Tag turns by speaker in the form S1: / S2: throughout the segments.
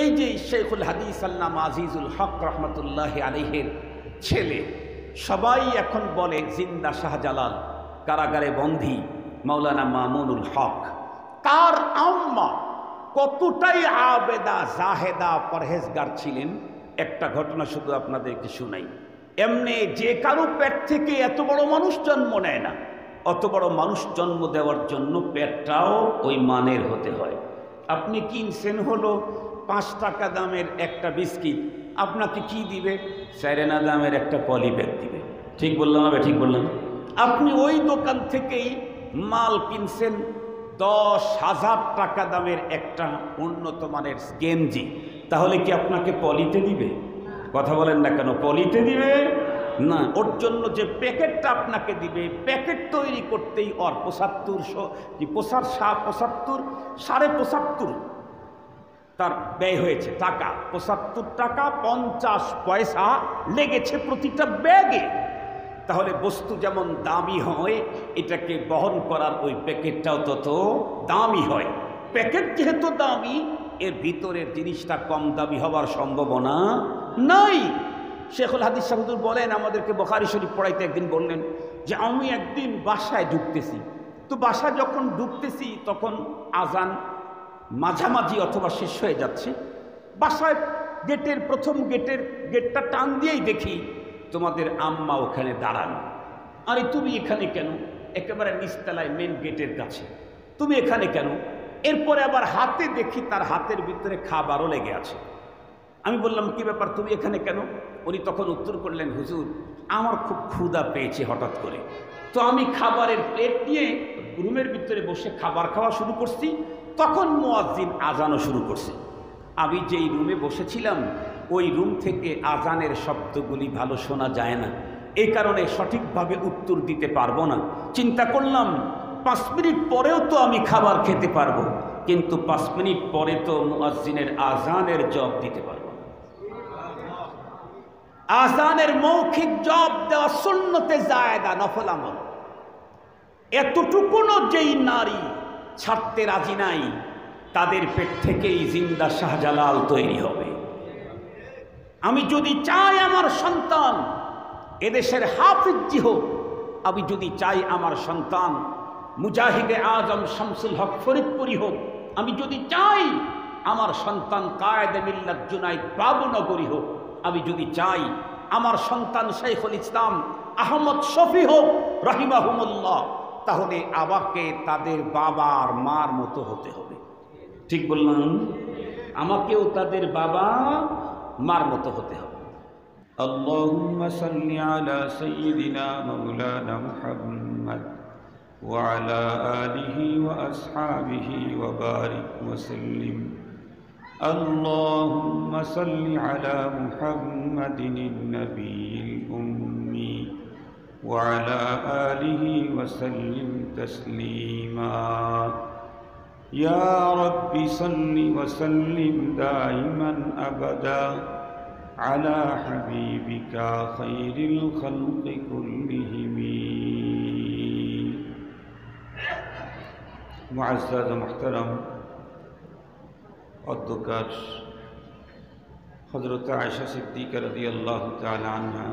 S1: এই যে শেখুল হাদিস আল্লামা আজিজুল হক রহমতুল্লাহ আলাইহির ছেলে, সবাই এখন বলে জিন্দা শাহজালাল, কারাগারে বন্দী মাওলানা মামুনুল হক। তার আম্মা কতটাই আবেদা জাহেদা পরহেজগার ছিলেন, একটা ঘটনা শুধু আপনাদেরকে শুনাই। এমনি যে কারো পেট থেকে এত বড় মানুষ জন্ম নেয় না, অত বড় মানুষ জন্ম দেওয়ার জন্য পেটটাও ওই মানের হতে হয়। আপনি কিনছেন হলো 5 টাকা দামের একটা বিস্কিট, আপনাকে কি দিবে? 4 আনা দামের একটা পলিব্যাগ দিবে। ঠিক বললাম না? ঠিক বললাম। আপনি ওই দোকান থেকেই মাল কিনছেন 10,000 টাকা দামের একটা উন্নত মানের গেঞ্জি, তাহলে কি আপনাকে পলিতে দিবে? কথা বলেন না কেন? পলিতে দিবে না। ওর জন্য যে প্যাকেটটা আপনাকে দিবে, প্যাকেট তৈরি করতেই ওর 75 তার ব্যয় হয়েছে টাকা। 75 টাকা 50 পয়সা লেগেছে প্রতিটা ব্যাগে। তাহলে বস্তু যেমন দামি হয়, এটাকে বহন করার ওই প্যাকেটটাও তত দামি হয়। প্যাকেট যেহেতু দামি, এর ভিতরের জিনিসটা কম দামি হওয়ার সম্ভাবনা নাই। শেখুল হাদিস সাহেব বলেন, আমাদেরকে বুখারী শরীফ পড়াইতে একদিন বললেন যে আমি একদিন বাসায় ঢুকতেছি, তো বাসা যখন ঢুকতেছি তখন আজান মাঝামাঝি অথবা শেষ হয়ে যাচ্ছে। বাসায় গেটের প্রথম গেটটা টান দিয়েই দেখি তোমাদের আম্মা ওখানে দাঁড়ানো। আরে তুমি এখানে কেন? একেবারে নিচতলায় মেন গেটের কাছে, তুমি এখানে কেন? এরপরে আবার হাতে দেখি তার হাতের ভিতরে খাবারও লেগে আছে। আমি বললাম কি ব্যাপার, তুমি এখানে কেন? উনি তখন উত্তর করলেন, হুজুর আমার খুব ক্ষুধা পেয়েছে হঠাৎ করে, তো আমি খাবারের প্লেট নিয়ে রুমের ভিতরে বসে খাবার খাওয়া শুরু করছি, তখন মুয়াজ্জিন আজানও শুরু করছে। আমি যেই রুমে বসেছিলাম ওই রুম থেকে আজানের শব্দগুলি ভালো শোনা যায় না, এই কারণে সঠিকভাবে উত্তর দিতে পারবো না। চিন্তা করলাম 5 মিনিট পরেও তো আমি খাবার খেতে পারবো, কিন্তু 5 মিনিট পরে তো মুয়াজ্জিনের আজানের জবাব দিতে পারবো না। আজানের মৌখিক জবাব দেওয়া সুন্নতে জায়েদা, নফল আমল। এতটুকুনো যেই নারী ছাড়তে রাজি নাই, তাদের পেট থেকেই জিন্দা শাহজালাল তৈরি হবে। আমি যদি চাই আমার সন্তান এদেশের হাফিজি হোক, আমি যদি চাই আমার সন্তান মুজাহিদে আজম শামসুল হক ফরিদপুরি হোক, আমি যদি চাই আমার সন্তান কায়েদে মিল্লাত জুনাইদ বাবুনগরী হোক, আমি যদি চাই আমার সন্তান শাইখুল ইসলাম আহমদ শফি হোক রাহিমাহুমুল্লাহ, তাহলে আমাকে তাদের বাবার মার মতো হতে হবে। ঠিক বললাম? আমাকেও তাদের বাবা মার মতো হতে হবে।
S2: আল্লাহুম্মা সাল্লি আলা সাইয়্যিদিনা মাওলানা মুহাম্মদ ওয়া আলা আলিহি ওয়া আসহাবিহি ওয়া বারিক ওয়া সাল্লিম। আল্লাহুম্মা সাল্লি আলা মুহাম্মাদিন নাবিয়্যিল উম্মি ওয়া আলা আলিহি ওয়া সাল্লিম তাসলিমা। ইয়া রাব্বি সাল্লি ওয়া সাল্লিম দাইমান আবাদা আলা হাবিবিকা খায়রিল খালকি কুল্লিহিম। মুআজ্জাজ ও মুহতারাম অধ্যকার হযরত আয়েশা সিদ্দিকা রাদিয়াল্লাহু তাআলা আনহা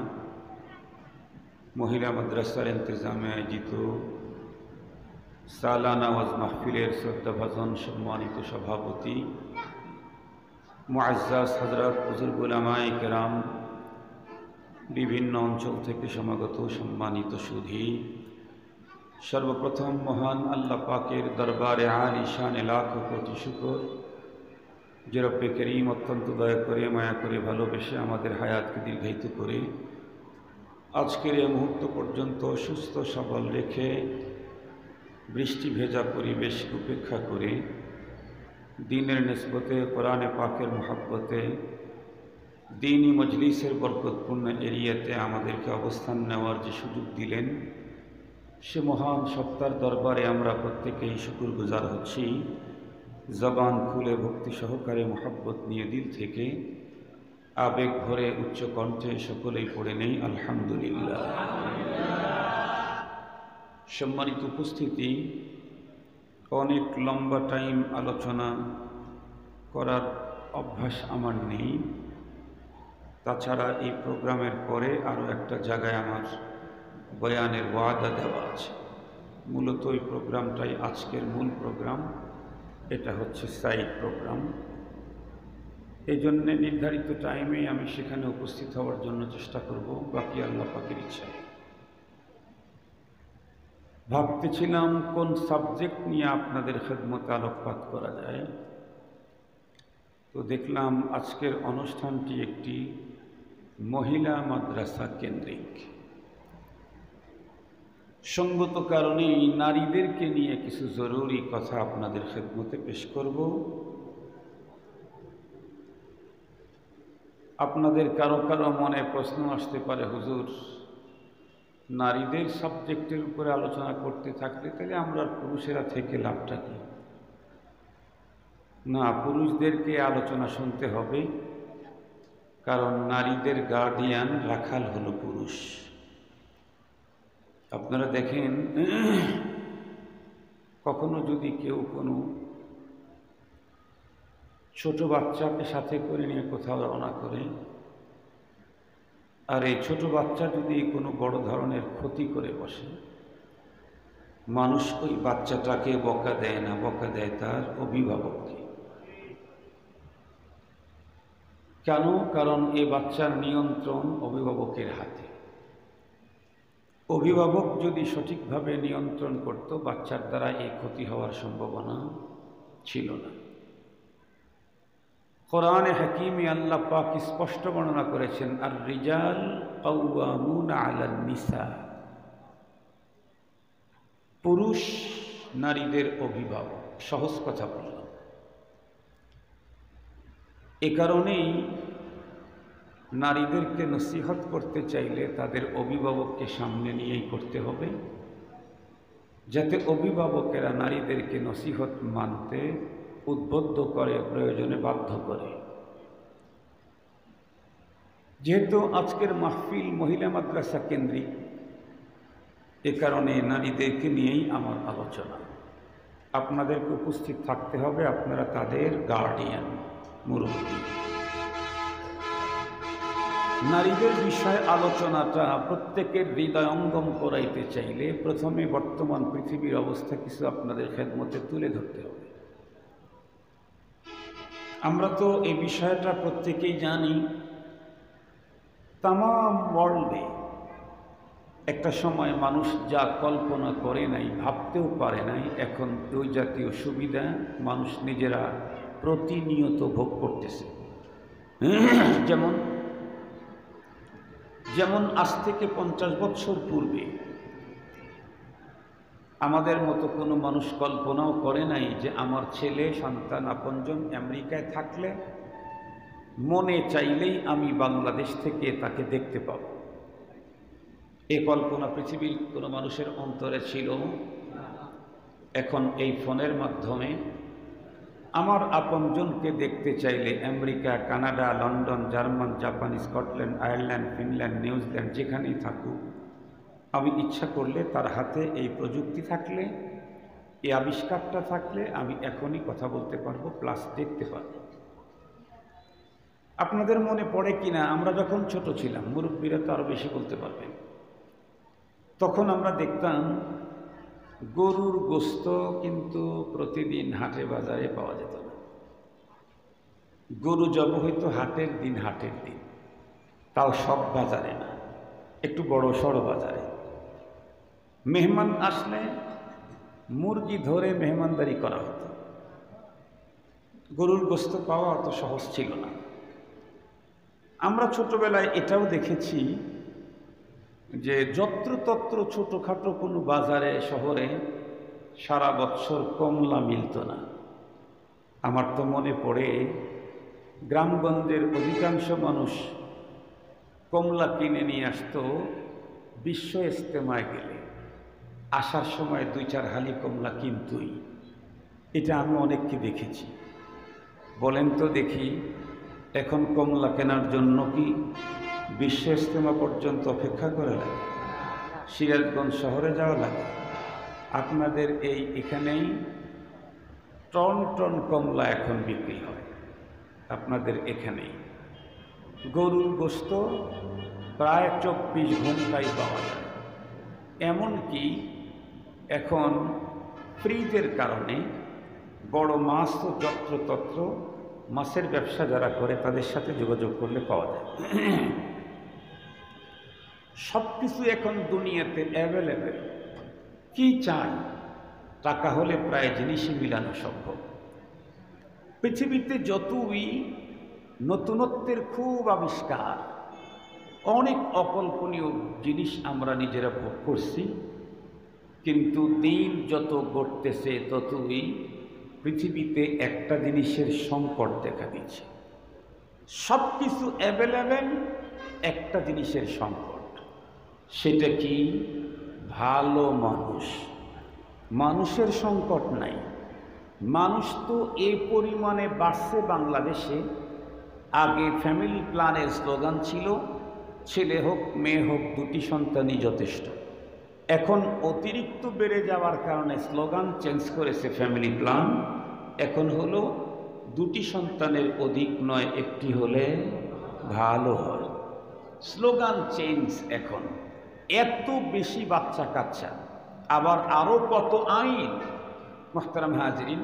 S2: মহিলা মাদ্রাসার ইন্তজামে আয়োজিত সালানা ওয়াজ মাহফিলের শ্রদ্ধাভাজন সম্মানিত সভাপতি মুআজ্জাজ হযরত বুজুর্গ উলামায়ে কেরাম, বিভিন্ন অঞ্চল থেকে সমাগত সম্মানিত সুধী, সর্বপ্রথম মহান আল্লাহ পাকের দরবারে আলিশানে লাখো কোটি শুকর যে রব্বে করিম অত্যন্ত দয়া করে মায়া করে ভালোবেসে আমাদের হায়াতকে দীর্ঘায়িত করে আজকের এই মুহূর্ত পর্যন্ত সুস্থ সবল রেখে বৃষ্টি ভেজা পরিবেশ উপেক্ষা করে দ্বীনের নিসবতে কোরআনে পাকের মহব্বতে দ্বীনি মজলিসের বরকতপূর্ণ এরিয়াতে আমাদেরকে অবস্থান নেওয়ার যে সুযোগ দিলেন, সে মহান সত্তার দরবারে আমরা প্রত্যেকেই শুকরগুজার হচ্ছি। জবান খুলে ভক্তি সহকারে মহব্বত নিয়ে দিল থেকে আবেগ ভরে উচ্চ কণ্ঠে সকলেই পড়ে নেই আলহামদুলিল্লাহ। সম্মানিত উপস্থিতি, অনেক লম্বা টাইম আলোচনা করার অভ্যাস আমার নেই। তাছাড়া এই প্রোগ্রামের পরে আরও একটা জায়গায় আমার বয়ানের ওয়াদা দেওয়া আছে। মূলত এই প্রোগ্রামটাই আজকের মূল প্রোগ্রাম, এটা হচ্ছে সাইড প্রোগ্রাম। এই জন্যে নির্ধারিত টাইমেই আমি সেখানে উপস্থিত হওয়ার জন্য চেষ্টা করব, বাকি আল্লাহ পাকের ইচ্ছা। ভাবতেছিলাম কোন সাবজেক্ট নিয়ে আপনাদের খেদমতে আলোকপাত করা যায়, তো দেখলাম আজকের অনুষ্ঠানটি একটি মহিলা মাদ্রাসা কেন্দ্রিক। সঙ্গত কারণেই নারীদেরকে নিয়ে কিছু জরুরি কথা আপনাদের খেদমতে পেশ করব। আপনাদের কারো কারো মনে প্রশ্ন আসতে পারে, হুজুর নারীদের সাবজেক্টের উপরে আলোচনা করতে থাকলে তাহলে আমরা পুরুষেরা থেকে লাভটা কি? না, পুরুষদেরকে আলোচনা শুনতে হবে, কারণ নারীদের গার্ডিয়ান রাখাল হলো পুরুষ। আপনারা দেখেন, কখনো যদি কেউ কোনো ছোট বাচ্চাকে সাথে করে নিয়ে কোথাও রওনা করে, আর এই ছোট বাচ্চা যদি কোনো বড় ধরনের ক্ষতি করে বসে, মানুষ ওই বাচ্চাটাকে বকা দেয় না, বকা দেয় তার অভিভাবককে। কেন? কারণ এই বাচ্চার নিয়ন্ত্রণ অভিভাবকের হাতে। অভিভাবক যদি সঠিকভাবে নিয়ন্ত্রণ করত, বাচ্চার দ্বারা এই ক্ষতি হওয়ার সম্ভাবনা ছিল না। কোরআনে হাকিমে আল্লাহ পাক স্পষ্ট বর্ণনা করেছেন, আর রিজাল কাওয়ামুনা আলান নিসা, পুরুষ নারীদের অভিভাবক। সহজ কথা বললাম। এ কারণেই নারীদেরকে নসিহত করতে চাইলে তাদের অভিভাবককে সামনে নিয়েই করতে হবে, যাতে অভিভাবকেরা নারীদেরকে নসিহত মানতে উদ্বুদ্ধ করে, প্রয়োজনে বাধ্য করে। যেহেতু আজকের মাহফিল মহিলা মাদ্রাসা কেন্দ্রিক, এ কারণে নারীদেরকে নিয়েই আমার আলোচনা। আপনাদেরকে উপস্থিত থাকতে হবে, আপনারা তাদের গার্ডিয়ান, মুরব্বী। নারীদের বিষয়ে আলোচনাটা প্রত্যেকের হৃদয়ঙ্গম করাইতে চাইলে প্রথমে বর্তমান পৃথিবীর অবস্থা কিছু আপনাদের খেদমতে তুলে ধরতে হবে। আমরা তো এই বিষয়টা প্রত্যেকেই জানি, তাম ওয়ার্ল্ডে একটা সময় মানুষ যা কল্পনা করে নাই, ভাবতেও পারে নাই, এখন ওই জাতীয় সুবিধা মানুষ নিজেরা প্রতিনিয়ত ভোগ করতেছে। যেমন আজ থেকে 50 বছর পূর্বে আমাদের মতো কোনো মানুষ কল্পনাও করে নাই যে আমার ছেলে সন্তান আপনজন আমেরিকায় থাকলে মনে চাইলেই আমি বাংলাদেশ থেকে তাকে দেখতে পাব। এ কল্পনা পৃথিবীর কোনো মানুষের অন্তরে ছিল। এখন এই ফোনের মাধ্যমে আমার আপনজনকে দেখতে চাইলে America, Canada, London, German, Japan, Scotland, Ireland, Finland, New Zealand, যেখানেই থাকুক, আমি ইচ্ছা করলে তার হাতে এই প্রযুক্তি থাকলে, এই আবিষ্কারটা থাকলে আমি এখনই কথা বলতে পারবো, প্লাস দেখতে পারবো। আপনাদের মনে পড়ে কিনা, আমরা যখন ছোট ছিলাম, মুরব্বীরা তো আরও বেশি বলতে পারবেন, তখন আমরা দেখতাম গরুর গোশত কিন্তু প্রতিদিন হাটে বাজারে পাওয়া যেত না। গরু জব হইতো হাটের দিন, তাও সব বাজারে না, একটু বড় সড়ো বাজারে। মেহমান আসলে মুরগি ধরে মেহমানদারি করা হতো। গরুর গোশত পাওয়া অত সহজ ছিল না। আমরা ছোটবেলায় এটাও দেখেছি যে যত্রতত্র ছোটোখাটো কোনো বাজারে, শহরে সারা বছর কমলা মিলত না। আমার তো মনে পড়ে, গ্রামগঞ্জের অধিকাংশ মানুষ কমলা কিনে নিয়ে আসতো বিশ্ব ইজতেমায় গেলে, আসার সময় 2-4 হালি কমলা কিনতই। এটা আমি অনেককে দেখেছি। বলেন তো দেখি, এখন কমলা কেনার জন্য কি বিশ্ব ইজতেমা পর্যন্ত অপেক্ষা করা লাগে? সিরাজগঞ্জ শহরে যাওয়া লাগে? আপনাদের এখানেই টন টন কমলা এখন বিক্রি হয়। আপনাদের এখানেই গরুর গোশত প্রায় 24 ঘন্টায় পাওয়া যায়। এমনকি এখন ফ্রিজের কারণে বড় মাছ তো যত্রতত্র, মাছের ব্যবসা যারা করে তাদের সাথে যোগাযোগ করলে পাওয়া যায়। সব কিছু এখন দুনিয়াতে অ্যাভেলেবেল। কি চাই? টাকা হলে প্রায় জিনিসই মিলানো সম্ভব। পৃথিবীতে যতই নতুনত্বের খুব আবিষ্কার, অনেক অকল্পনীয় জিনিস আমরা নিজেরা ভোগ করছি, কিন্তু দিন যত গড়তেছে ততই পৃথিবীতে একটা জিনিসের সংকট দেখা দিচ্ছে। সব কিছু অ্যাভেলেবেল, একটা জিনিসের সংকট। সেটা কি? ভালো মানুষ। মানুষের সংকট নাই। মানুষ তো এই পরিমাণে বাড়ছে বাংলাদেশে। আগে ফ্যামিলি প্ল্যানের স্লোগান ছিল ছেলে হোক মেয়ে হোক দুটি সন্তানই যথেষ্ট। এখন অতিরিক্ত বেড়ে যাওয়ার কারণে স্লোগান চেঞ্জ করেছে ফ্যামিলি প্ল্যান। এখন হলো দুটি সন্তানের অধিক নয়, একটি হলে ভালো হয়। Slogan change. এখন এত বেশি বাচ্চা কাচ্চা, আবার আরও কত আইন, মুহতারাম হাজরিন।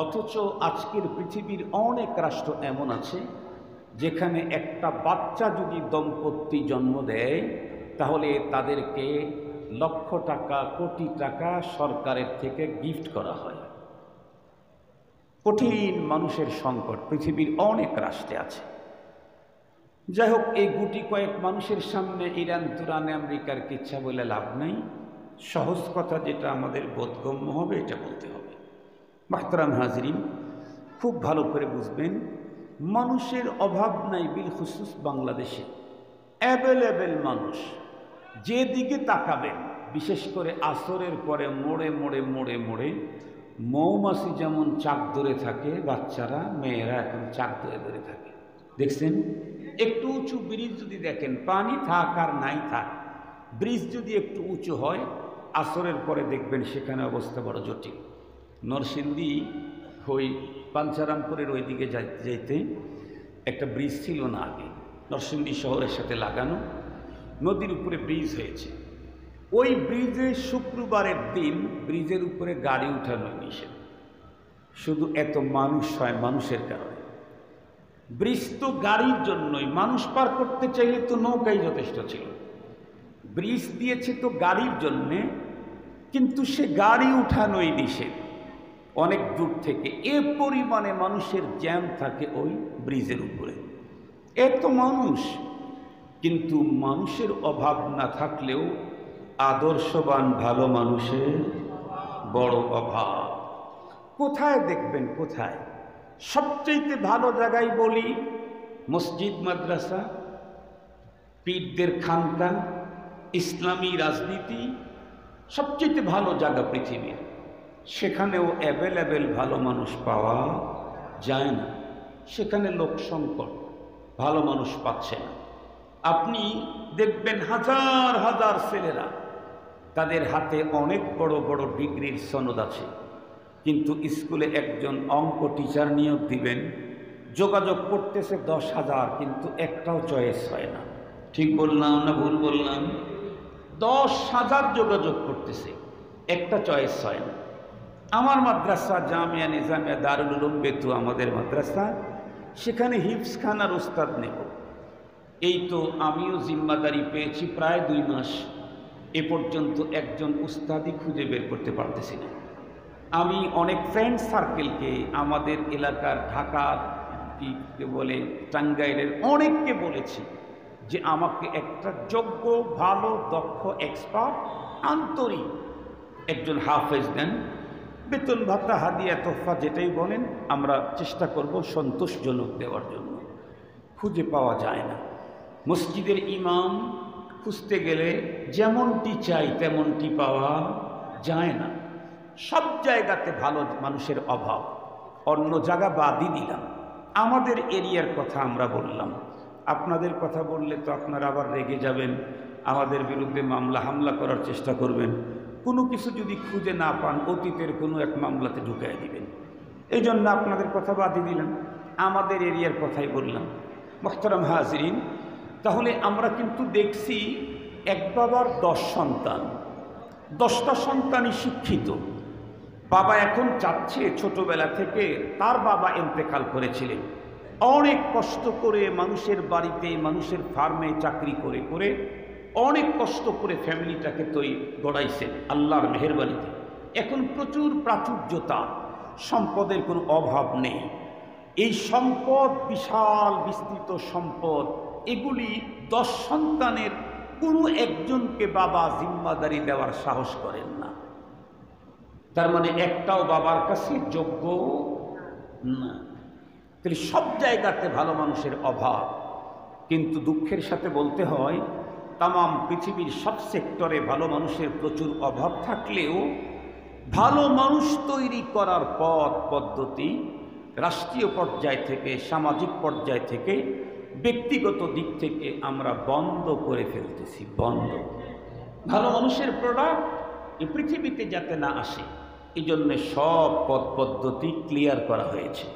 S2: অথচ আজকের পৃথিবীর অনেক রাষ্ট্র এমন আছে যেখানে একটা বাচ্চা যদি দম্পতি জন্ম দেয় তাহলে তাদেরকে লক্ষ টাকা, কোটি টাকা সরকারের থেকে গিফট করা হয়। কঠিন মানুষের সংকট পৃথিবীর অনেক রাষ্ট্রে আছে। যাই হোক, এই গুটি কয়েক মানুষের সামনে ইরান, তুরান, আমেরিকার কিচ্ছা বলে লাভ নাই। সহজ কথা যেটা আমাদের বোধগম্য হবে এটা বলতে হবে। মুহতারাম হাজরিন, খুব ভালো করে বুঝবেন, মানুষের অভাব নাই বিল খুসুস বাংলাদেশে। অ্যাভেলেবেল মানুষ। যেদিকে তাকাবেন, বিশেষ করে আসরের পরে মোড়ে মোড়ে মোড়ে মোড়ে মৌমাছি যেমন চাক ধরে থাকে, বাচ্চারা মেয়েরা এখন চাক ধরে ধরে থাকে। দেখছেন? একটু উঁচু ব্রিজ যদি দেখেন, পানি থাক আর নাই থাক, ব্রিজ যদি একটু উঁচু হয় আসরের পরে দেখবেন সেখানে অবস্থা বড় জটিল। নরসিংদী ওই পাঞ্চারামপুরের ওইদিকে যাইতে একটা ব্রিজ ছিল না আগে, নরসিংদী শহরের সাথে লাগানো, নদীর উপরে ব্রিজ হয়েছে। ওই ব্রিজে শুক্রবারের দিন ব্রিজের উপরে গাড়ি উঠানো নিষেধ। শুধু এত মানুষ হয় মানুষের কারণে। ব্রিজ তো গাড়ির জন্যই, মানুষ পার করতে চাইলে তো নৌকাই যথেষ্ট ছিল। ব্রিজ দিয়েছে তো গাড়ির জন্যে, কিন্তু সে গাড়ি উঠানোই নিষেধ অনেক দূর থেকে। এ পরিমাণে মানুষের জ্যাম থাকে ওই ব্রিজের উপরে, এত মানুষ। কিন্তু মানুষের অভাব না থাকলেও আদর্শবান ভালো মানুষের বড় অভাব। কোথায় দেখবেন? কোথায়? সবচেয়ে ভালো জায়গায় বলি মসজিদ, মাদ্রাসা, পীরদের খানকা, ইসলামী রাজনীতি, সবচেয়ে ভালো জায়গা পৃথিবীর। সেখানেও অ্যাভেলেবেল ভালো মানুষ পাওয়া যায় না। সেখানে লোক সংকট, ভালো মানুষ পাচ্ছে না। আপনি দেখবেন হাজার হাজার ছেলেরা, তাদের হাতে অনেক বড় বড় ডিগ্রির সনদ আছে, কিন্তু স্কুলে একজন অঙ্ক টিচার নিয়োগ দিবেন, যোগাযোগ করতেছে 10,000, কিন্তু একটাও চয়েস হয় না। ঠিক বললাম না ভুল বললাম? 10,000 যোগাযোগ করতেছে, একটা চয়েস হয় না। আমার মাদ্রাসা জামিয়া নিজামিয়া দারুল উলুম বেতু, আমাদের মাদ্রাসা, সেখানে হিফজখানার উস্তাদ নেব। এই তো আমিও জিম্মাদারি পেয়েছি প্রায় 2 মাস, এ পর্যন্ত একজন উস্তাদই খুঁজে বের করতে পারতেছি না। আমি অনেক ফ্রেন্ড সার্কেলকে, আমাদের এলাকার ঢাকার কি বলে টাঙ্গাইলের অনেককে বলেছি যে আমাকে একটা যোগ্য, ভালো, দক্ষ, এক্সপার্ট, আন্তরিক একজন হাফেজ দেন। বেতন ভাতা, হাদিয়া, তোহফা যেটাই বলেন আমরা চেষ্টা করব সন্তোষজনক দেওয়ার জন্য। খুঁজে পাওয়া যায় না। মসজিদের ইমাম খুঁজতে গেলে যেমনটি চাই তেমনটি পাওয়া যায় না। সব জায়গাতে ভালো মানুষের অভাব। অন্য জায়গা বাদই দিলাম, আমাদের এরিয়ার কথা আমরা বললাম। আপনাদের কথা বললে তো আপনারা আবার রেগে যাবেন, আমাদের বিরুদ্ধে মামলা হামলা করার চেষ্টা করবেন। কোনো কিছু যদি খুঁজে না পান অতীতের কোনো এক মামলাতে ঢুকাই দিবেন। এই জন্য আপনাদের কথা বাদই দিলাম।
S1: আমাদের এরিয়ার কথাই বললাম। মোহতারাম হাজরিন, তাহলে আমরা কিন্তু দেখছি এক বাবার 10 সন্তান, 10টা সন্তানই শিক্ষিত। বাবা এখন চাচ্ছে, ছোটবেলা থেকে তার বাবা ইন্তেকাল করেছিলেন, অনেক কষ্ট করে মানুষের বাড়িতে, মানুষের ফার্মে চাকরি করে করে অনেক কষ্ট করে ফ্যামিলিটাকে গড়াইছেন আল্লাহর মেহেরবানিতে। এখন প্রচুর প্রাচুর্যতা, সম্পদের কোনো অভাব নেই। এই সম্পদ, বিশাল বিস্তৃত সম্পদ, এগুলি 10 সন্তানের কোনো একজনকে বাবা জিম্মাদারি দেওয়ার সাহস করেন না। তার মানে একটাও বাবার কাছে যোগ্য না। তাহলে সব জায়গাতে ভালো মানুষের অভাব। কিন্তু দুঃখের সাথে বলতে হয়, তামাম পৃথিবীর সব সেক্টরে ভালো মানুষের প্রচুর অভাব থাকলেও ভালো মানুষ তৈরি করার পথ পদ্ধতি রাষ্ট্রীয় পর্যায় থেকে, সামাজিক পর্যায় থেকে, ব্যক্তিগত দিক থেকে আমরা বন্ধ করে ফেলতেছি। বন্ধ। ভালো মানুষের প্রোডাক্ট এই পৃথিবীতে যাতে না আসে, এই জন্য সব পথ পদ্ধতি ক্লিয়ার করা হয়েছে।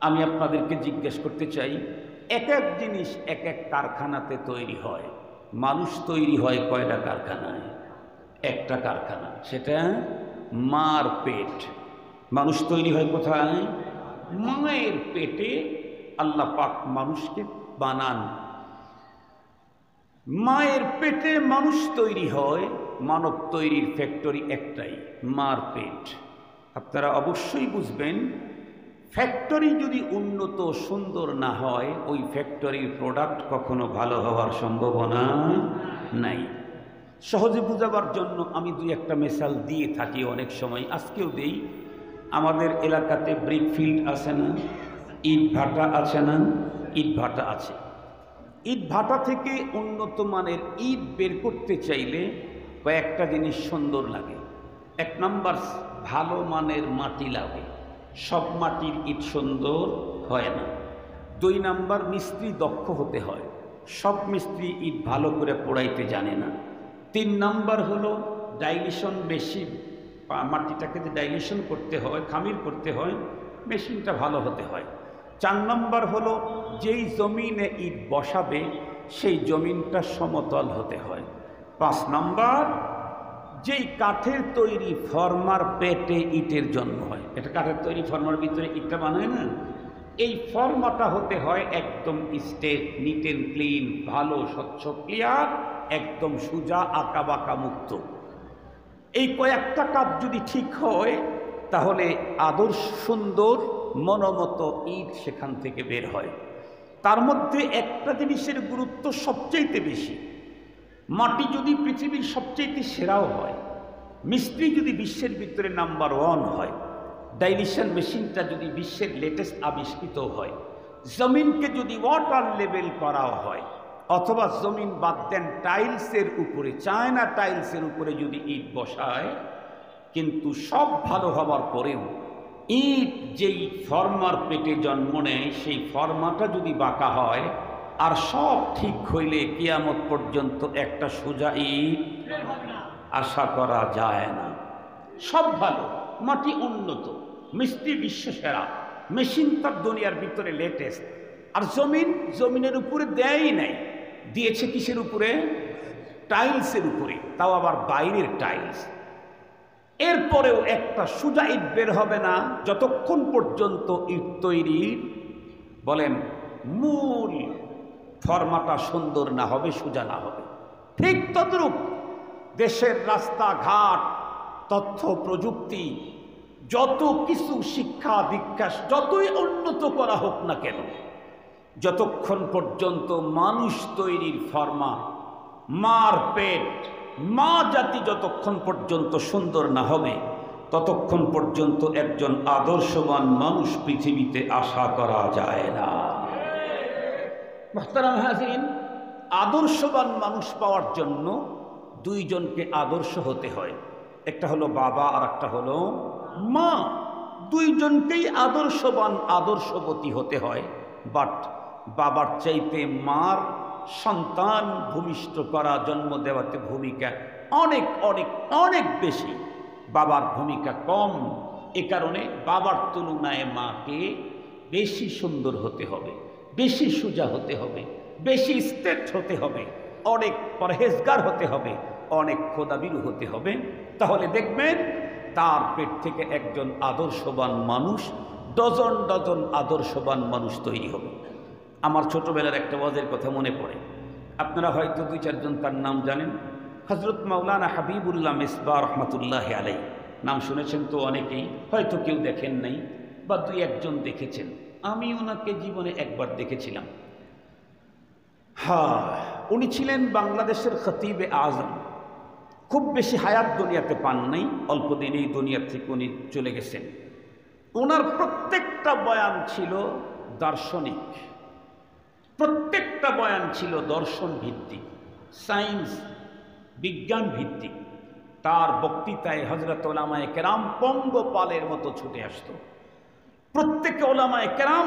S1: আমি আপনাদেরকে জিজ্ঞেস করতে চাই, এক এক জিনিস এক এক কারখানাতে তৈরি হয়। মানুষ তৈরি হয় কয়টা কারখানায়? একটা কারখানা, সেটা মার পেট। মানুষ তৈরি হয় কোথায়? মায়ের পেটে আল্লাহ পাক মানুষকে বানান। মায়ের পেটে মানুষ তৈরি হয়। মানব তৈরির ফ্যাক্টরি একটাই, মার পেট। আপনারা অবশ্যই বুঝবেন, ফ্যাক্টরি যদি উন্নত সুন্দর না হয়, ওই ফ্যাক্টরির প্রোডাক্ট কখনো ভালো হওয়ার সম্ভাবনা নাই। সহজে বোঝাবার জন্য আমি দুই একটা মিসাল দিয়ে থাকি অনেক সময়, আজকেও দেই। আমাদের এলাকাতে ব্রিক ফিল্ড আছে না, ইট ভাটা আছে না? ইট ভাটা আছে। ইট ভাটা থেকে উন্নত মানের ইট বের করতে চাইলে কয়েকটা জিনিস সুন্দর লাগে। 1 নম্বর, ভালো মানের মাটি লাগে। সব মাটির ইট সুন্দর হয় না। 2 নম্বর, মিস্ত্রি দক্ষ হতে হয়। সব মিস্ত্রি ইট ভালো করে পোড়াইতে জানে না। 3 নম্বর হলো ডাইলিউশন বেশি, মাটিটাকে যে ডাইলিউশন করতে হয়, খামির করতে হয়, মেশিনটা ভালো হতে হয়। 4 নম্বর হলো যেই জমিনে ইট বসাবে সেই জমিনটা সমতল হতে হয়। 5 নম্বর, যেই কাঠের তৈরি ফর্মার পেটে ইটের জন্ম হয়। এটা কাঠের তৈরি ফর্মার ভিতরে ইটটা বানায় না, এই ফর্মাটা হতে হয় একদম স্ট্রেট, নিট অ্যান্ড ক্লিন, ভালো, স্বচ্ছ, ক্লিয়ার, একদম সোজা, আঁকা বাঁকা মুক্ত। এই কয়েকটা কাজ যদি ঠিক হয়, তাহলে আদর্শ সুন্দর মনোমত ইট সেখান থেকে বের হয়। তার মধ্যে একটা জিনিসের গুরুত্ব সবচাইতে বেশি। মাটি যদি পৃথিবীর সবচাইতে সেরাও হয়, মিস্ত্রি যদি বিশ্বের ভিতরে নাম্বার 1 হয়, ডাইলিউশন মেশিনটা যদি বিশ্বের লেটেস্ট আবিষ্কৃত হয়, জমিনকে যদি ওয়াটার লেভেল করা হয়, অথবা জমিন বাদ দেন টাইলসের উপরে, চায়না টাইলসের উপরে যদি ইট বসায়, কিন্তু সব ভালো হবার পরেও ইট যেই ফর্মার পেটে জন্ম নেয়, সেই ফর্মাটা যদি বাঁকা হয়, আর সব ঠিক হইলে কিয়ামত পর্যন্ত একটা সোজা ইট আশা করা যায় না। সব ভালো, মাটি উন্নত, মিস্ত্রি বিশ্বসেরা, মেশিন তার দুনিয়ার ভিতরে লেটেস্ট, আর জমিনের উপরে দেয়ই নাই, দিয়েছে কিসের উপরে? টাইলসের উপরে, তাও আবার বাইরের টাইলস। এরপরেও একটা সোজা ইট বের হবে না যতক্ষণ পর্যন্ত ইট তৈরির বলেন মূল ফর্মাটা সুন্দর না হবে, সোজা না হবে। ঠিক তদ্রূপ দেশের রাস্তাঘাট, তথ্য প্রযুক্তি, যত কিছু শিক্ষা দীক্ষা যতই উন্নত করা হোক না কেন, যতক্ষণ পর্যন্ত মানুষ তৈরির ফর্মা, মার পেট, মা জাতি যতক্ষণ পর্যন্ত সুন্দর না হবে, ততক্ষণ পর্যন্ত একজন আদর্শবান মানুষ পৃথিবীতে আশা করা যায় না। মুহতারাম হাজিরিন, আদর্শবান মানুষ পাওয়ার জন্য 2 জনকে আদর্শ হতে হয়। একটা হলো বাবা, আর একটা হলো মা। 2 জনকেই আদর্শবান, আদর্শবতী হতে হয়। বাট বাবার চাইতে মার সন্তান ভূমিষ্ঠ করা, জন্ম দেওয়াতে ভূমিকা অনেক অনেক অনেক বেশি, বাবার ভূমিকা কম। এ কারণে বাবার তুলনায় মাকে বেশি সুন্দর হতে হবে, বেশি সোজা হতে হবে, বেশি স্ট্রেট হতে হবে, অনেক পরহেজগার হতে হবে, অনেক খোদাবিরু হতে হবে। তাহলে দেখবেন তার পেট থেকে একজন আদর্শবান মানুষ, ডজন ডজন আদর্শবান মানুষ তৈরি হবে। আমার ছোটবেলার একটা ওয়াজের কথা মনে পড়ে, আপনারা হয়তো 2-4 জন তার নাম জানেন। হজরত মাওলানা হাবিবুল্লাহ মিসবাহ রহমতুল্লাহ আলাই, নাম শুনেছেন তো অনেকেই, হয়তো কেউ দেখেন নাই বা 2-1 জন দেখেছেন। আমি ওনাকে জীবনে একবার দেখেছিলাম। হ্যাঁ, উনি ছিলেন বাংলাদেশের খতিবে আজম। খুব বেশি হায়াত দুনিয়াতে পান নাই, অল্প দিনেই দুনিয়া থেকে উনি চলে গেছেন। ওনার প্রত্যেকটা বয়ান ছিল দার্শনিক, প্রত্যেকটা বয়ান ছিল দর্শন ভিত্তিক, সায়েন্স বিজ্ঞান ভিত্তিক। তার বক্তৃতায় হযরত উলামায়ে কেরাম পঙ্গপালের মতো ছুটে আসতো। প্রত্যেকে উলামায়ে কেরাম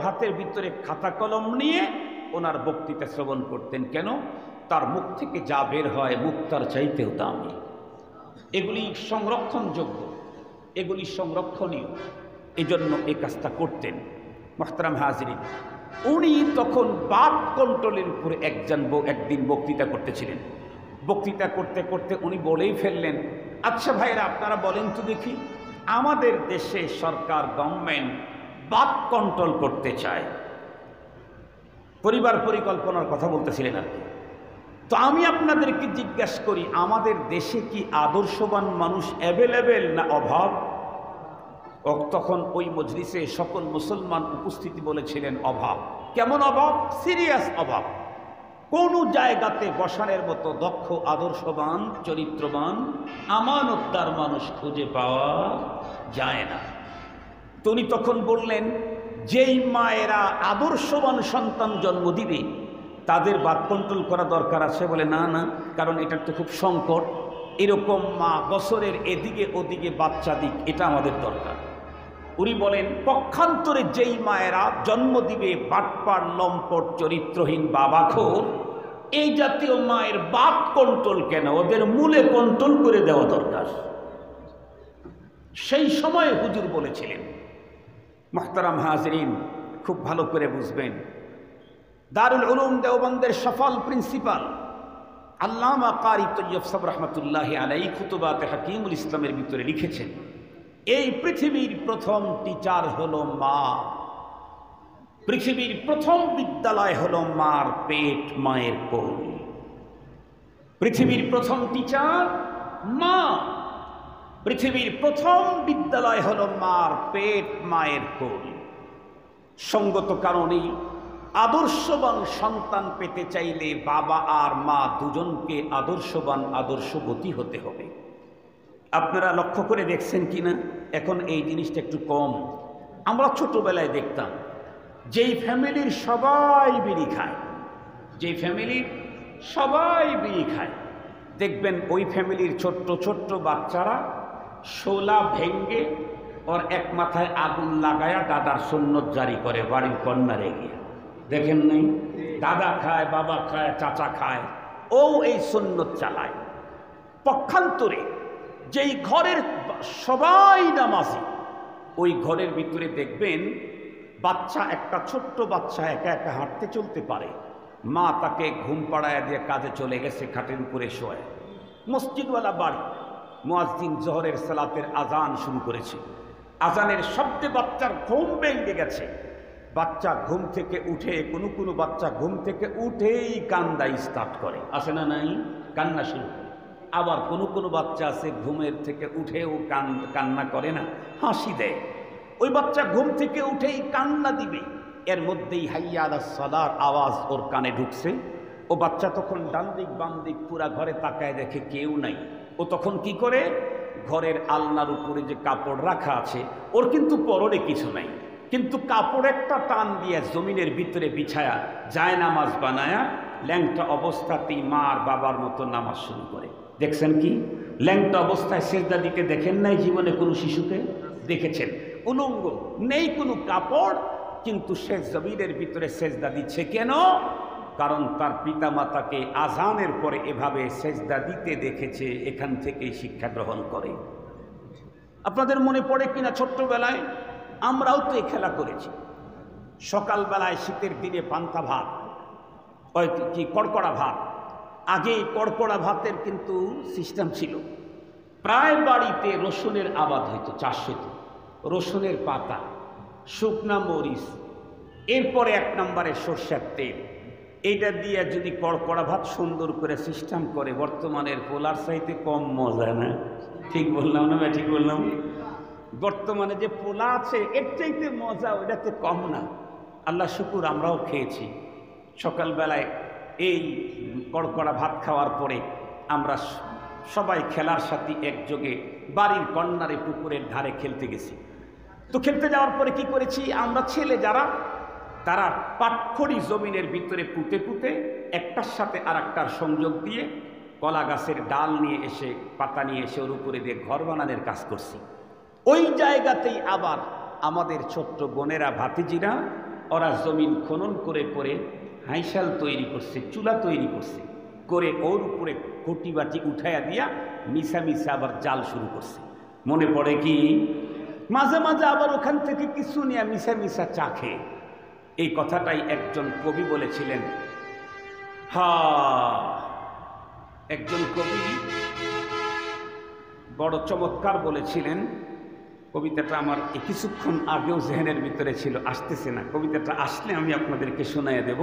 S1: হাতের ভিতরে খাতা কলম নিয়ে ওনার বক্তৃতা শ্রবণ করতেন। কেন? তার মুখ থেকে যা বের হয় মুক্তার চাইতেও দামি। এগুলি সংরক্ষণযোগ্য, এগুলি সংরক্ষণীয়, এজন্য এই কাজটা করতেন। মুহতারাম হাজিরিন, উনি তখন বাক কন্ট্রোলের উপরে একদিন বক্তৃতা করতেছিলেন। বক্তৃতা করতে করতে উনি বলেই ফেললেন, আচ্ছা ভাইরা, আপনারা বলেন তো দেখি, আমাদের দেশে সরকার গভর্নমেন্ট বাক কন্ট্রোল করতে চায়, পরিবার পরিকল্পনার কথা বলতেছিলেন আর কি। তো আমি আপনাদেরকে জিজ্ঞাসা করি, আমাদের দেশে কি আদর্শবান মানুষ অ্যাভেলেবেল না অভাব? তখন ওই মজলিসে সকল মুসলমান উপস্থিতি বলেছিলেন অভাব। কেমন অভাব? সিরিয়াস অভাব। কোন জায়গাতে বসানের মতো দক্ষ, আদর্শবান, চরিত্রবান, আমানতদার মানুষ খুঁজে পাওয়া যায় না। তো উনি তখন বললেন, যেই মায়েরা আদর্শবান সন্তান জন্ম দিবে তাদের বাদ কন্ট্রোল করা দরকার আছে। বলে না না, কারণ এটার তো খুব সংকট, এরকম মা বছরের এদিকে ওদিকে বাচ্চা দিক, এটা আমাদের দরকার। উনি বলেন, পক্ষান্তরে যেই মায়েরা জন্ম দিবে বাটপার, লম্পট, চরিত্রহীন, বাবাখোর, এই জাতীয় মায়ের বাদ কন্ট্রোল কেন, ওদের মূলে কন্ট্রোল করে দেওয়া দরকার। সেই সময় হুজুর বলেছিলেন। মুহতারাম হাজরিন, খুব ভালো করে বুঝবেন, দারুল উলুম দেওবন্দের সফল প্রিন্সিপাল আল্লামা কারি তৈয়ব সাহেব রহমতুল্লাহি আলাইহি খুতুবাতে হাকিমুল ইসলামের ভিতরে লিখেছেন, এই পৃথিবীর প্রথম টিচার হলো মা, পৃথিবীর প্রথম বিদ্যালয় হলো মার পেট, মায়ের কোল। পৃথিবীর প্রথম টিচার মা, পৃথিবীর প্রথম বিদ্যালয় হলো মার পেট, মায়ের কোল। সঙ্গত কারণেই আদর্শবান সন্তান পেতে চাইলে বাবা আর মা দুজনকে আদর্শবান, আদর্শবতী হতে হবে। আপনারা লক্ষ্য করে দেখছেন কিনা, এখন এই জিনিসটা একটু কম। আমরা ছোটবেলায় দেখতাম, যেই ফ্যামিলির সবাই বিড়ি খায়, যেই ফ্যামিলির সবাই বিড়ি খায়, দেখবেন ওই ফ্যামিলির ছোট্ট ছোট্ট বাচ্চারা শোলা ভেঙ্গে ওর এক মাথায় আগুন লাগায়া দাদার সুন্নত জারি করে বাড়ির কন্যারে গিয়ে। দেখেন নাই? দাদা খায়, বাবা খায়, চাচা খায়, ও এই সুন্নত চালায়। পক্ষান্তরে যেই ঘরের সবাই নামাজি, ওই ঘরের ভিতরে দেখবেন বাচ্চা, একটা ছোট্ট বাচ্চা একা একা হাঁটতে চলতে পারে, মা তাকে ঘুম পাড়ায় দিয়ে কাজে চলে গেছে, খাটের উপরে শোয়। মসজিদওয়ালা বাড়ি, মুয়াজ্জিন জোহরের সালাতের আজান শুরু করেছে, আজানের শব্দে বাচ্চার ঘুম ভেঙে গেছে। বাচ্চা ঘুম থেকে উঠে, কোনো বাচ্চা ঘুম থেকে উঠেই কান্দা স্টার্ট করে, আসে না নাই? কান্না শুরু করে। আবার কোনো বাচ্চা আছে ঘুমের থেকে উঠেও কান্না করে না, হাসি দেয়। ওই বাচ্চা ঘুম থেকে উঠেই কান্না দিবে, এর মধ্যেই হাইয়া আলাস সালার আওয়াজ ওর কানে ঢুকছে। ও বাচ্চা তখন ডান দিক বাম দিক পুরা ঘরে তাকায়, দেখে কেউ নাই। ও তখন কি করে, ঘরের আলনার উপরে যে কাপড় রাখা আছে, ওর কিন্তু পরনে কিছু নাই, কিন্তু কাপড় একটা টান দিয়ে জমিনের ভিতরে বিছায়া যায় নামাজ বানায়া ল্যাংটা অবস্থাতেই মা আর বাবার মতো নামাজ শুরু করে। দেখছেন কি? ল্যাংটা অবস্থায় সেজদা দিতে দেখেন নাই জীবনে কোনো শিশুকে? দেখেছেন? উলঙ্গ, নেই কোনো কাপড়, কিন্তু সে জমিনের ভিতরে সেজদা দিচ্ছে কেন? কারণ তার পিতা মাতাকে আজানের পরে এভাবে সেজদা দিতে দেখেছে, এখান থেকেই শিক্ষা গ্রহণ করে। আপনাদের মনে পড়ে কিনা ছোট্টবেলায় আমরাও তো এই খেলা করেছি। সকালবেলায় শীতের দিনে পান্তা ভাত, ওই কি কড়কড়া ভাত। আগে কড়কড়া ভাতের কিন্তু সিস্টেম ছিল, প্রায় বাড়িতে রসুনের আবাদ হইতো, চাষ হইতো, রসুনের পাতা, শুকনা মরিচ, এরপরে 1 নম্বরে সরষের তেল। এইটা দিয়ে যদি কড়কড়া ভাত সুন্দর করে সিস্টেম করে, বর্তমানের পোলার চাইতে কম মজা না? ঠিক বললাম না? ঠিক বললাম? বর্তমানে যে পোলা আছে এর চাইতে মজা ওইটাতে কম না। আল্লাহ শুকুর আমরাও খেয়েছি। সকালবেলায় এই কড়কড়া ভাত খাওয়ার পরে আমরা সবাই খেলার সাথে একযোগে বাড়ির কর্নারে পুকুরের ধারে খেলতে গেছি। তো খেলতে যাওয়ার পরে কি করেছি, আমরা ছেলে যারা, তারা পাটখড়ি জমিনের ভিতরে পুঁতে পুঁতে একটার সাথে আর একটার সংযোগ দিয়ে কলা গাছের ডাল নিয়ে এসে, পাতা নিয়ে এসে ওর উপরে দিয়ে ঘর বানানোর কাজ করছি। ওই জায়গাতেই আবার আমাদের ছোট্ট বোনেরা, ভাতিজিরা, ওরা জমিন খনন করে করে হাইশাল তৈরি করছে, চুলা তৈরি করছে, করে ওর উপরে কটি বাটি উঠাইয়া দিয়া মিশা মিশা আবার জাল শুরু করছে। মনে পড়ে কি, মাঝে মাঝে আবার ওখান থেকে কিছু নিয়ে মিশা মিশা চা খেয়ে। এই কথাটাই একজন কবি বলেছিলেন। একজন কবি বড় চমৎকার বলেছিলেন। কবিতাটা আমার কিছুক্ষণ আগেও জেহেনের ভিতরে ছিল, আসতেছে না। কবিতাটা আসলে আমি আপনাদেরকে শোনাইয়া দেব।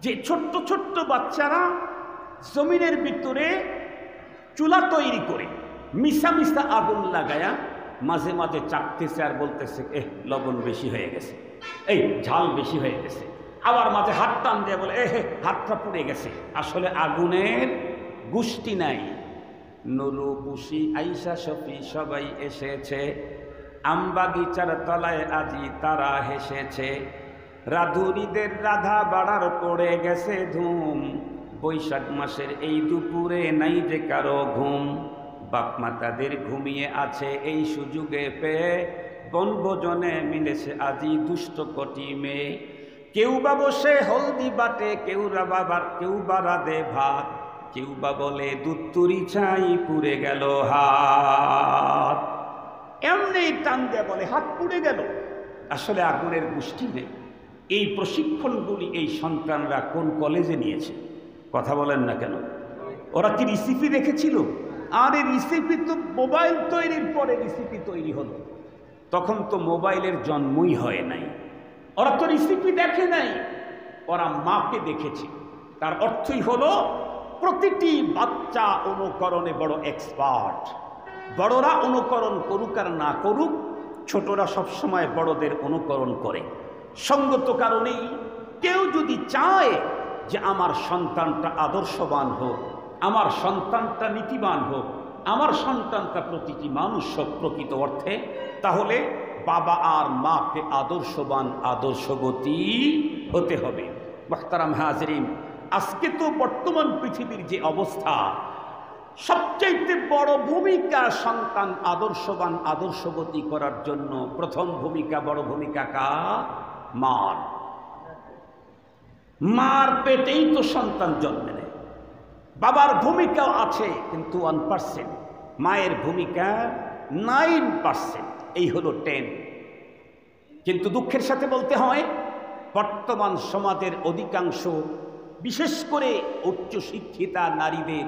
S1: যে ছোট্ট ছোট্ট বাচ্চারা জমিনের ভিতরে চুলা তৈরি করে মিশা মিশা আগুন লাগায়া মাঝে মাঝে চাপতেছে আর বলতেছে, লবণ বেশি হয়ে গেছে, এই ঝাল বেশি হয়ে গেছে। আবার মাঝে হাত টান দিয়ে বলে, হাতটা পুড়ে গেছে। আসলে আগুনের গুষ্টি নাই। নুরু, পুষি, আইসা, শফি সবাই এসেছে, আমবাগিচার তলায় আজি তারা হেসেছে। রাধুরীদের রাধা বাড়ার পড়ে গেছে ধুম, বৈশাখ মাসের এই দুপুরে নাই যে কারো ঘুম। বাপমা তাদের ঘুমিয়ে আছে এই সুযোগে পেয়ে, বনভোজনে মিলেছে আজি দুষ্ট কটি মেয়ে। কেউ বা বসে হলদি বাটে, কেউ বা রাধে ভাত, কেউ বা বলে দুধ তুরি চাই, পুড়ে গেল হাত। এমনি টান দিয়ে বলে হাত পুড়ে গেল। আসলে আগুনের গোষ্ঠী নেই। এই প্রশিক্ষণগুলি এই সন্তানরা কোন কলেজে নিয়েছে? কথা বলেন না কেন? ওরা কি রিসিপি দেখেছিল? আর এই রিসিপি তো মোবাইল তৈরির পরে রিসিপি তৈরি হলো, তখন তো মোবাইলের জন্মই হয় নাই। ওরা তো রিসিপি দেখে নাই, ওরা মাকে দেখেছে। তার অর্থই হলো প্রতিটি বাচ্চা অনুকরণে বড় এক্সপার্ট। বড়রা অনুকরণ করুক আর না করুক, ছোটরা সবসময় বড়দের অনুকরণ করে। সঙ্গত কারণেই কেউ যদি চায় যে আমার সন্তানটা আদর্শবান হোক, আমার সন্তানটা নীতিবান হোক, আমার সন্তানটা প্রতিটি মানুষ হোক প্রকৃত অর্থে, তাহলে বাবা আর মাকে আদর্শবান, আদর্শবতী হতে হবে। মুহতারাম হাজরিন, আজকে তো বর্তমান পৃথিবীর যে অবস্থা, সবচেয়ে বড় ভূমিকা সন্তান আদর্শবান, আদর্শবতী করার জন্য প্রথম ভূমিকা, বড় ভূমিকা কার? মার। মার পেটেই তো সন্তান জন্ম নেয়। বাবার ভূমিকাও আছে কিন্তু 1%, মায়ের ভূমিকা 9%, এই হলো 10। কিন্তু দুঃখের সাথে বলতে হয়, বর্তমান সমাজের অধিকাংশ, বিশেষ করে উচ্চশিক্ষিতা নারীদের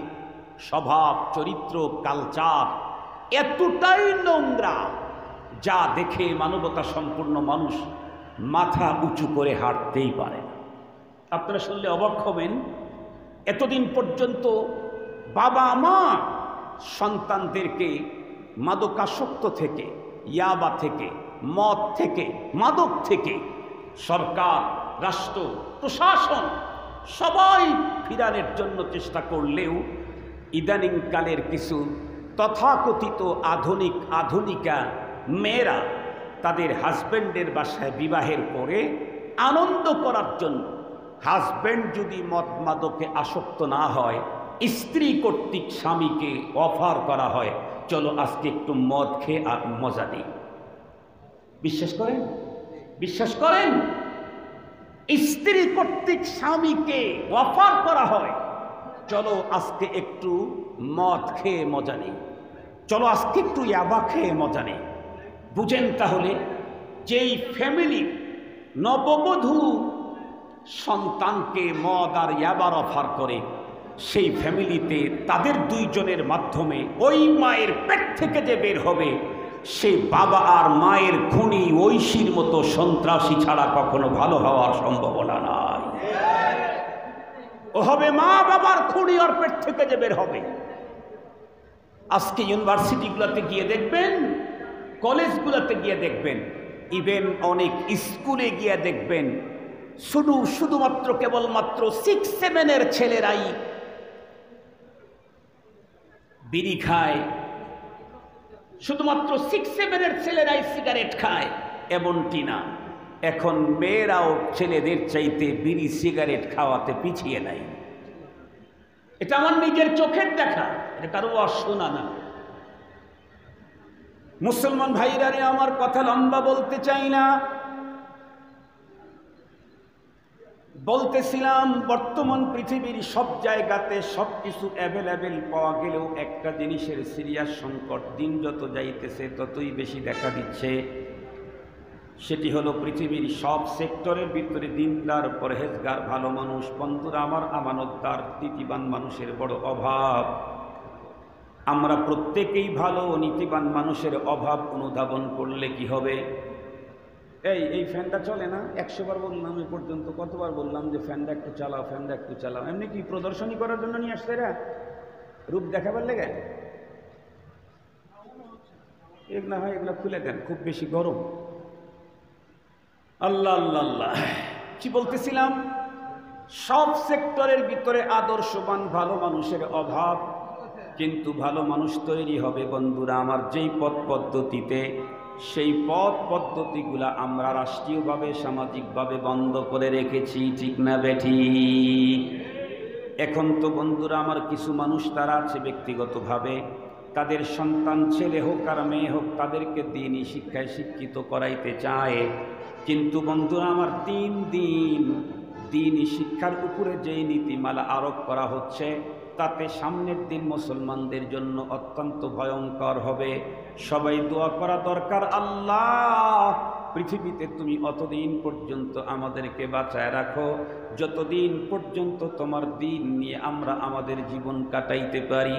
S1: স্বভাব, চরিত্র, কালচার এতটাই নোংরা, যা দেখে মানবতা সম্পূর্ণ মানুষ মাথা উঁচু করে হাঁটতেই পারে না। আপনারা শুনলে অবাক হবেন, এতদিন পর্যন্ত বাবা মা সন্তানদেরকে মাদকাসক্ত থেকে, ইয়াবা থেকে, মদ থেকে, মাদক থেকে সরকার, রাষ্ট্র, প্রশাসন সবাই ফিরানোর জন্য চেষ্টা করলেও ইদানিংকালের কিছু তথাকথিত আধুনিকা মেয়েরা তাদের হাজব্যান্ডের বাসায় বিবাহের পরে আনন্দ করার জন্য, হাজব্যান্ড যদি মদ মাদকে আসক্ত না হয়, স্ত্রী কর্তৃক স্বামীকে অফার করা হয়, চলো আজকে একটু মদ খেয়ে আর মজা দিই। বিশ্বাস করেন? বিশ্বাস করেন? স্ত্রী কর্তৃক স্বামীকে অফার করা হয়, চলো আজকে একটু মদ খেয়ে মজা নেই, চলো আজকে একটু ইয়াবা খেয়ে মজা নেই। বুঝেন তাহলে যেই ফ্যামিলি নববধূ সন্তানকে মদ আর ইয়াবার অফার করে, সেই ফ্যামিলিতে তাদের দুইজনের মাধ্যমে ওই মায়ের পেট থেকে যে বের হবে, সেই বাবা আর মায়ের খুনি ঐশীর মতো সন্ত্রাসী ছাড়া কখনো ভালো হওয়ার সম্ভাবনা নাই। ও হবে মা বাবার খুনি, ওর পেট থেকে যে বের হবে। আজকে ইউনিভার্সিটিগুলোতে গিয়ে দেখবেন, কলেজগুলোতে গিয়ে দেখবেন, ইভেন অনেক স্কুলে গিয়ে দেখবেন, শুধুমাত্র কেবলমাত্র 6-7 ছেলেরাই বিড়ি খায়, শুধুমাত্র 6-7 ছেলেরাই সিগারেট খায়, এমনটি না। এখন মেয়েরাও ছেলেদের চাইতে বিড়ি সিগারেট খাওয়াতে পিছিয়ে নাই। এটা আমার নিজের চোখের দেখা, এটা কারো শোনা না। মুসলমান ভাইরা রে, আমার কথা লম্বা বলতে চাই না। বলতেছিলাম, বর্তমান পৃথিবীর সব জায়গাতে সব কিছু অ্যাভেলেবেল পাওয়া গেলেও একটা জিনিসের সিরিয়াস সংকট দিন যত যাইতেছে ততই বেশি দেখা দিচ্ছে। সেটি হলো পৃথিবীর সব সেক্টরের ভিতরে দিনদার, পরহেজগার, ভালো মানুষ, বন্ধুরা আমার, আমানতদার, নীতিবান মানুষের বড় অভাব। আমরা প্রত্যেকেই ভালো ও নীতিবান মানুষের অভাব অনুধাবন করলে কি হবে? এই ফ্যানটা চলে না, 100 বার বললাম এ পর্যন্ত, কতবার বললাম যে ফ্যানটা একটু চালাও, ফ্যানটা একটু চালাও। এমনি কি প্রদর্শনী করার জন্য নিয়ে আসছে এরা, রূপ দেখাবার লেগে? এগুলা হয়, এগুলা খুলে দেন, খুব বেশি গরম। আল্লাহ আল্লাহ আল্লাহ, কি বলতেছিলাম? সব সেক্টরের ভিতরে আদর্শবান ভালো মানুষের অভাব, কিন্তু ভালো মানুষ তৈরি হবে বন্ধুরা আমার যেই পথ পদ্ধতিতে, সেই পথ পদ্ধতিগুলা আমরা রাষ্ট্রীয়ভাবে সামাজিকভাবে বন্ধ করে রেখেছি, ঠিক না বেঠিক? এখন তো বন্ধুরা আমার কিছু মানুষ তারা আছে ব্যক্তিগতভাবে তাদের সন্তান ছেলে হোক আর মেয়ে হোক তাদেরকে দিনই শিক্ষায় শিক্ষিত করাইতে চায়, কিন্তু বন্ধুরা আমার দিনই শিক্ষার উপরে যেই নীতিমালা আরোপ করা হচ্ছে তাতে সামনের দিন মুসলমানদের জন্য অত্যন্ত ভয়ঙ্কর হবে। সবাই দোয়া করা দরকার, আল্লাহ পৃথিবীতে তুমি অতদিন পর্যন্ত আমাদেরকে বাঁচায় রাখো যতদিন পর্যন্ত তোমার দিন নিয়ে আমরা আমাদের জীবন কাটাইতে পারি।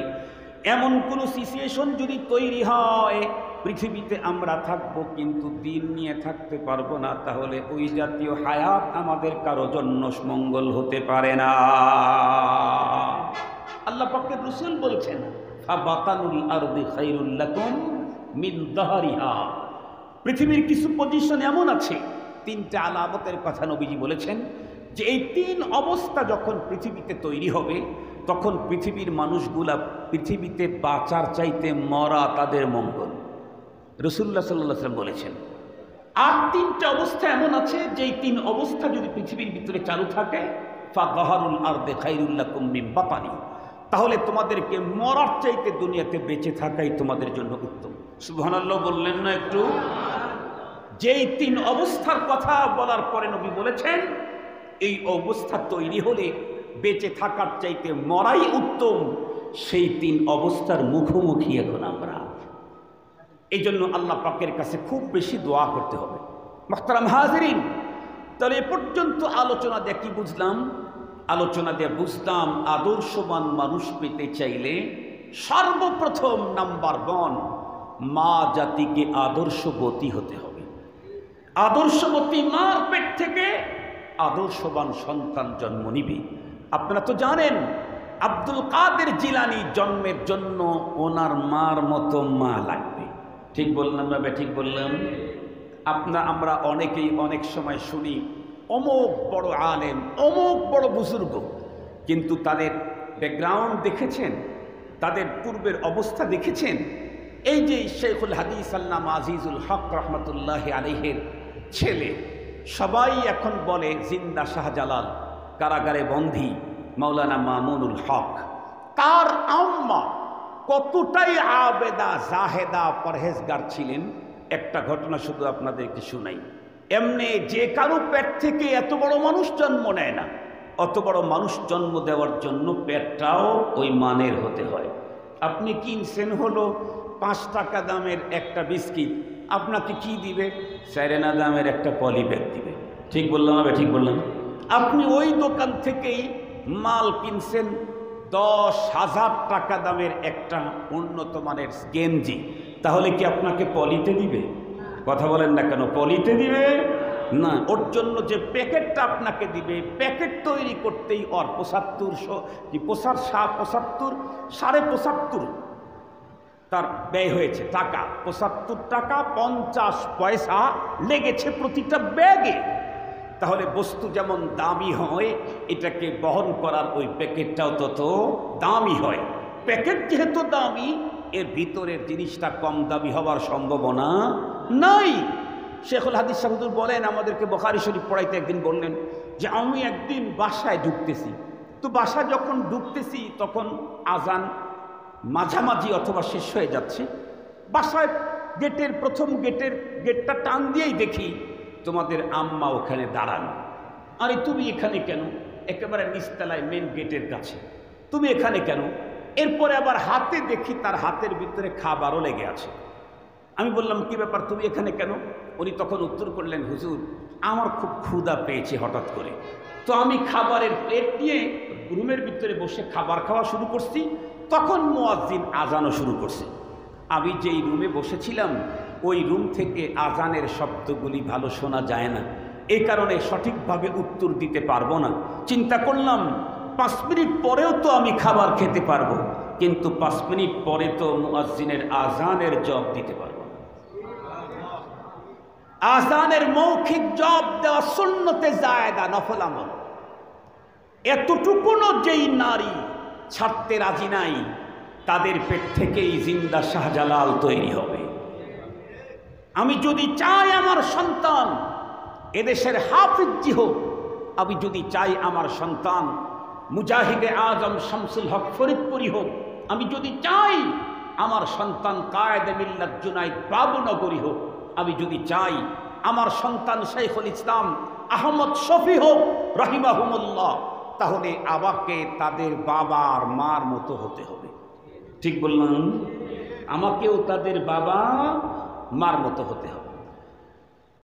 S1: এমন কোনো সিচুয়েশন যদি তৈরি হয় পৃথিবীতে আমরা থাকবো কিন্তু দিন নিয়ে থাকতে পারবো না, তাহলে ওই জাতীয় হায়াত আমাদের কারো জন্য মঙ্গল হতে পারে না। আল্লাহ পাকের রাসূল বলছেন, ফাবাতানুল আরদি খায়রুল লাকুম মিন যাহরিহা। পৃথিবীর কিছু পজিশন এমন আছে, 3টা আলামতের কথা নবীজি বলেছেন যে এই 3 অবস্থা যখন পৃথিবীতে তৈরি হবে তখন পৃথিবীর মানুষগুলা পৃথিবীতে বাঁচার চাইতে মরা তাদের মঙ্গল। রাসূলুল্লাহ সাল্লাল্লাহু আলাইহি ওয়াসাল্লাম বলেছেন। আর 3টা অবস্থা এমন আছে যে এই 3 অবস্থা যদি পৃথিবীর ভিতরে চালু থাকে, ফাযাহরুল আরদি খায়রুল লাকুম মিন বাতানি, তাহলে তোমাদেরকে মরার চাইতে দুনিয়াতে বেঁচে থাকাই তোমাদের জন্য উত্তম। সুবহানাল্লাহ বললেন না একটু? যেই 3 অবস্থার কথা বলার পরে নবী বলেছেন এই অবস্থা তৈরি হলে বেঁচে থাকার চাইতে মরাই উত্তম। সেই 3 অবস্থার মুখোমুখি এখন আমরা। এই জন্য আল্লাহ পাকের কাছে খুব বেশি দোয়া করতে হবে। মুহতারাম হাজিরিন, তাহলে এ পর্যন্ত আলোচনা দিয়ে কি বুঝলাম? আলোচনা দিয়ে বুঝলাম আদর্শবান মানুষ পেতে চাইলে সর্বপ্রথম নাম্বার 1 মা জাতিকে আদর্শবতী হতে হবে। আদর্শবতী মার পেট থেকে আদর্শবান সন্তান জন্ম নিবে। আপনারা তো জানেন আব্দুল কাদের জিলানী জন্মের জন্য ওনার মার মতো মা লাগবে। ঠিক বললাম না? ঠিক বললাম? আমরা অনেকেই অনেক সময় শুনি অমুক বড় আলেম, অমুক বড় বুজুর্গ, কিন্তু তাদের ব্যাকগ্রাউন্ড দেখেছেন? তাদের পূর্বের অবস্থা দেখেছেন? এই যে শেখুল হাদিস আল্লামা আজিজুল হক রহমতুল্লাহ আলাইহির ছেলে, সবাই এখন বলে জিন্দা শাহজালাল, কারাগারে বন্দী মাওলানা মামুনুল হক। তার আম্মা কতটাই আবেদা জাহেদা পরহেজগার ছিলেন, একটা ঘটনা শুধু আপনাদেরকে শুনাই। এমনি যে কারো পেট থেকে এত বড় মানুষ জন্ম নেয় না, অত বড় মানুষ জন্ম দেওয়ার জন্য পেটটাও ওই মানের হতে হয়। আপনি কিনছেন হলো 5 টাকা দামের একটা বিস্কিট, আপনাকে কি দিবে? সাইরেনা দামের একটা পলি ব্যাগ দিবে। ঠিক বললাম না? ঠিক বললাম। আপনি ওই দোকান থেকেই মাল কিনছেন 10,000 টাকা দামের একটা উন্নত মানের গেঞ্জি, তাহলে কি আপনাকে পলিতে দিবে? কথা বলেন না কেন? পলিতে দিবে না। ওর জন্য যে প্যাকেটটা আপনাকে দিবে, প্যাকেট তৈরি করতেই ওর 75 তার ব্যয় হয়েছে টাকা। 75 টাকা 50 পয়সা লেগেছে প্রতিটা ব্যাগে। তাহলে বস্তু যেমন দামি হয়, এটাকে বহন করার ওই প্যাকেটটাও তত দামি হয়। প্যাকেট যেহেতু দামি, এর ভিতরের জিনিসটা কম দামি হওয়ার সম্ভাবনা নাই। শেখুল হাদিস সাহুদুর বলেন, আমাদেরকে বুখারী শরীফ পড়াইতে একদিন বললেন যে আমি একদিন বাসায় ঢুকতেছি, তো বাসা যখন ঢুকতেছি তখন আজান মাঝামাঝি অথবা শেষ হয়ে যাচ্ছে। বাসায় গেটের প্রথম গেটটা টান দিয়েই দেখি তোমাদের আম্মা ওখানে দাঁড়ানো। আরে তুমি এখানে কেন? একেবারে নিচতলায় মেন গেটের কাছে, তুমি এখানে কেন? এরপরে আবার হাতে দেখি তার হাতের ভিতরে খাবারও লেগে আছে। আমি বললাম কি ব্যাপার, তুমি এখানে কেন? উনি তখন উত্তর করলেন, হুজুর আমার খুব ক্ষুধা পেয়েছে হঠাৎ করে, তো আমি খাবারের প্লেট নিয়ে রুমের ভিতরে বসে খাবার খাওয়া শুরু করছি, তখন মুয়াজ্জিন আজানও শুরু করছে। আমি যেই রুমে বসেছিলাম ওই রুম থেকে আজানের শব্দগুলি ভালো শোনা যায় না, এই কারণে সঠিকভাবে উত্তর দিতে পারবো না। চিন্তা করলাম 5 মিনিট পরেও তো আমি খাবার খেতে পারবো, কিন্তু 5 মিনিট পরে তো মুয়াজ্জিনের আজানের জবাব দিতে পারবো না। আজানের মৌখিক জবাব দেওয়া সুন্নতে জায়েদা, নফল আমল। এতটুকুনো যেই নারী ছাড়তে রাজি নাই, তাদের পেট থেকেই জিন্দা শাহজালাল তৈরি হবে। আমি যদি চাই আমার সন্তান এদেশের হাফিজ হোক, আমি যদি চাই আমার সন্তান মুজাহিদে আজম শামসুল হক ফরিদপুরি হোক, আমি যদি চাই আমার সন্তান কায়েদে মিল্লাত জুনাইদ বাবুনগরী হোক, আমি যদি চাই আমার সন্তান শাইখুল ইসলাম আহমদ শফি হোক রহিমাহুমুল্লাহ, তাহলে আমাকে তাদের বাবার মার মতো হতে হবে। ঠিক বললাম? আমাকেও তাদের বাবা মার মতো হতে হবে।